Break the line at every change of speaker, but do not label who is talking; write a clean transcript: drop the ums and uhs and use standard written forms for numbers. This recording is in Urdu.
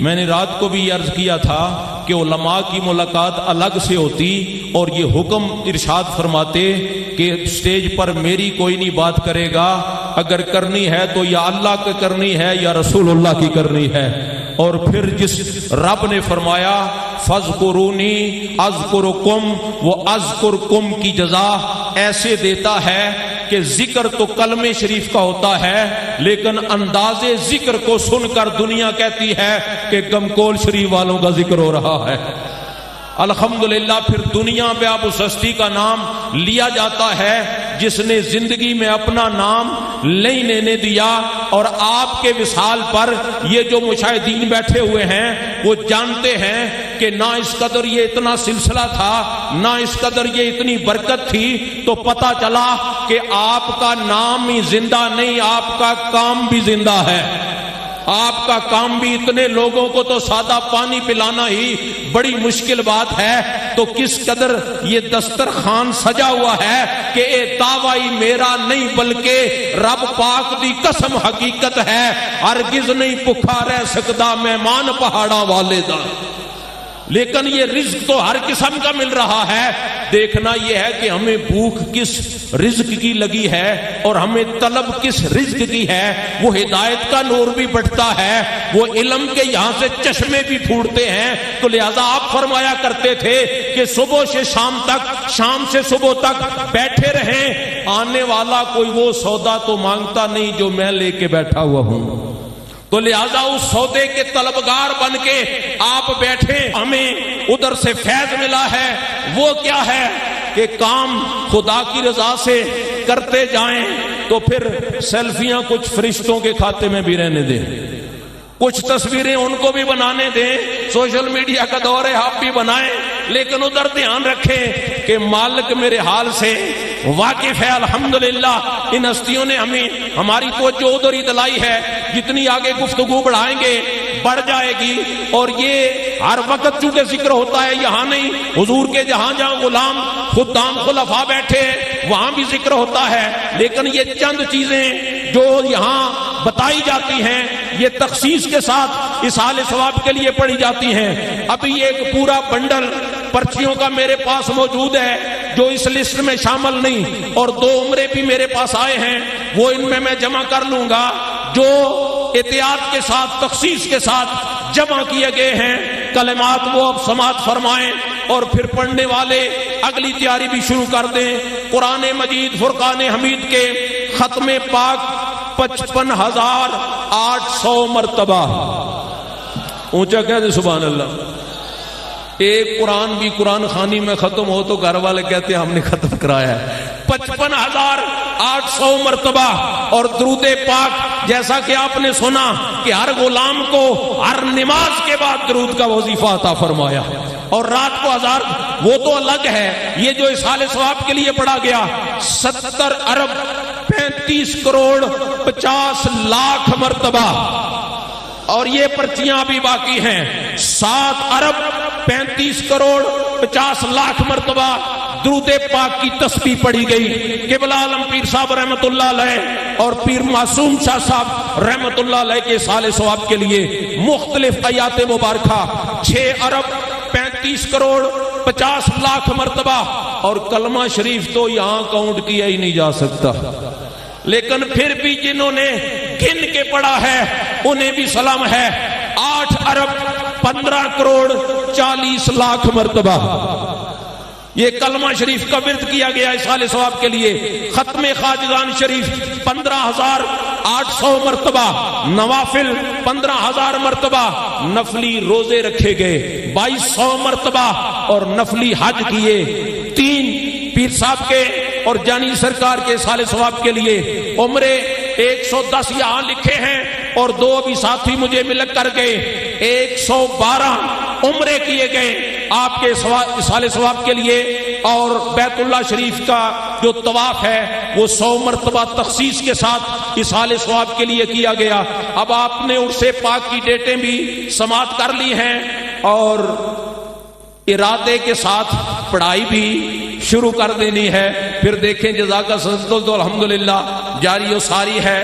میں نے رات کو بھی عرض کیا تھا کہ علماء کی ملاقات الگ سے ہوتی اور یہ حکم ارشاد فرماتے کہ سٹیج پر میری کوئی نہیں بات کرے گا، اگر کرنی ہے تو یا اللہ کی کرنی ہے یا رسول اللہ کی کرنی ہے۔ اور پھر جس رب نے فرمایا فَاذْكُرُونِي أَذْكُرُكُمْ، وہ اذکرکم کی جزا ایسے دیتا ہے کہ ذکر تو کلمہ شریف کا ہوتا ہے، لیکن انداز ذکر کو سن کر دنیا کہتی ہے کہ گمکول شریف والوں کا ذکر ہو رہا ہے۔ الحمدللہ پھر دنیا میں اب اس ہستی کا نام لیا جاتا ہے جس نے زندگی میں اپنا نام نہیں لینے دیا، اور آپ کے وصال پر یہ جو مشاہدین بیٹھے ہوئے ہیں وہ جانتے ہیں کہ نہ اس قدر یہ اتنا سلسلہ تھا، نہ اس قدر یہ اتنی برکت تھی، تو پتہ چلا کہ آپ کا نام ہی زندہ نہیں، آپ کا کام بھی زندہ ہے۔ آپ کا کام بھی اتنے لوگوں کو تو سادہ پانی پلانا ہی بڑی مشکل بات ہے، تو کس قدر یہ دسترخوان سجا ہوا ہے کہ اے دعوی میرا نہیں بلکہ رب پاک دی قسم حقیقت ہے، ہرگز نہیں بھوکا رہ سکتا مہمان پہاڑا والے دا۔ لیکن یہ رزق تو ہر قسم کا مل رہا ہے، دیکھنا یہ ہے کہ ہمیں بھوک کس رزق کی لگی ہے اور ہمیں طلب کس رزق کی ہے۔ وہ ہدایت کا نور بھی بٹتا ہے، وہ علم کے یہاں سے چشمے بھی پھوٹتے ہیں، تو لہذا آپ فرمایا کرتے تھے کہ صبح سے شام تک، شام سے صبح تک بیٹھے رہیں، آنے والا کوئی وہ سودا تو مانگتا نہیں جو میں لے کے بیٹھا ہوا ہوں، تو لہذا اس سودے کے طلبگار بن کے آپ بیٹھے، ہمیں ادھر سے فیض ملا ہے۔ وہ کیا ہے کہ کام خدا کی رضا سے کرتے جائیں، تو پھر سیلفیاں کچھ فرشتوں کے کھاتے میں بھی رہنے دیں، کچھ تصویریں ان کو بھی بنانے دیں، سوشل میڈیا کا دور ہے آپ بھی بنائیں، لیکن ادھر دھیان رکھیں کہ مالک میرے حال سے واقف ہے۔ الحمدللہ ان ہستیوں نے ہمیں ہماری توجہ ادھر ہی دلائی ہے، جتنی آگے گفتگو بڑھائیں گے بڑھ جائے گی، اور یہ ہر وقت چونکہ ذکر ہوتا ہے، یہاں نہیں، حضور کے جہاں جہاں غلام خدام خلفاء بیٹھے وہاں بھی ذکر ہوتا ہے، لیکن یہ چند چیزیں جو یہاں بتائی جاتی ہیں یہ تخصیص کے ساتھ اصحال ثواب کے لیے پڑھی جاتی ہیں۔ ابھی ایک پورا بنڈل پرچیوں کا میرے پاس موجود ہے جو اس لسٹ میں شامل نہیں، اور 2 عمرے بھی میرے پاس آئے ہیں، وہ ان میں جمع کر لوں گا، جو احتیاط کے ساتھ تخصیص کے ساتھ جمع کیے گئے ہیں۔ کلمات وہ اب سماعت فرمائیں، اور پھر پڑھنے والے اگلی تیاری بھی شروع کر دیں۔ قرآن مجید فرقان حمید کے ختم پاک 55,800 مرتبہ، اونچا کہہ دے سبحان اللہ۔ ایک قرآن بھی قرآن خانی میں ختم ہو تو گھر والے کہتے ہیں ہم نے ختم کرایا ہے۔ 55,800 مرتبہ، اور درود پاک جیسا کہ آپ نے سنا کہ ہر غلام کو ہر نماز کے بعد درود کا وظیفہ عطا فرمایا، اور رات کو 1000، وہ تو الگ ہے، یہ جو اصحال ثواب کے لیے پڑھا گیا 70 ارب 35 کروڑ 50 لاکھ مرتبہ، اور یہ پرچیاں بھی باقی ہیں 7 ارب 35 کروڑ 50 لاکھ مرتبہ درود پاک کی تسبیح پڑھی گئی۔ قبلہ عالم پیر صاحب رحمت اللہ علیہ اور پیر معصوم شاہ صاحب رحمت اللہ علیہ کے اصحال ثواب کے لیے مختلف آیات مبارکہ 6 ارب 35 کروڑ 50 لاکھ مرتبہ، اور کلمہ شریف تو یہاں کاؤنٹ کیا ہی نہیں جا سکتا، لیکن پھر بھی جنہوں نے گن کے پڑھا ہے انہیں بھی سلام ہے۔ 8 ارب 15 کروڑ 40 لاکھ مرتبہ یہ کلمہ شریف کا ورد کیا گیا اصحال ثواب کے لیے۔ ختم خواجگان شریف 15,800 مرتبہ، نوافل 15,000 مرتبہ، نفلی روزے رکھے گئے 2,200 مرتبہ، اور نفلی حج کیے 3 پیر صاحب کے اور جانی سرکار کے اصحال ثواب کے لیے۔ عمرے 110 یہاں لکھے ہیں، اور 2 ابھی ساتھی مجھے ملک کر گئے، 112 عمرے کیے گئے آپ کے اصحال ثواب کے لیے، اور بیت اللہ شریف کا جو طواف ہے وہ 100 مرتبہ تخصیص کے ساتھ اصحال ثواب کے لیے کیا گیا۔ اب آپ نے عرس پاک کی ڈیٹیں بھی سماعت کر لی ہیں، اور ارادے کے ساتھ پڑھائی بھی شروع کر دینی ہے۔ پھر دیکھیں جزاک اللہ، الحمدللہ جاری و ساری ہے۔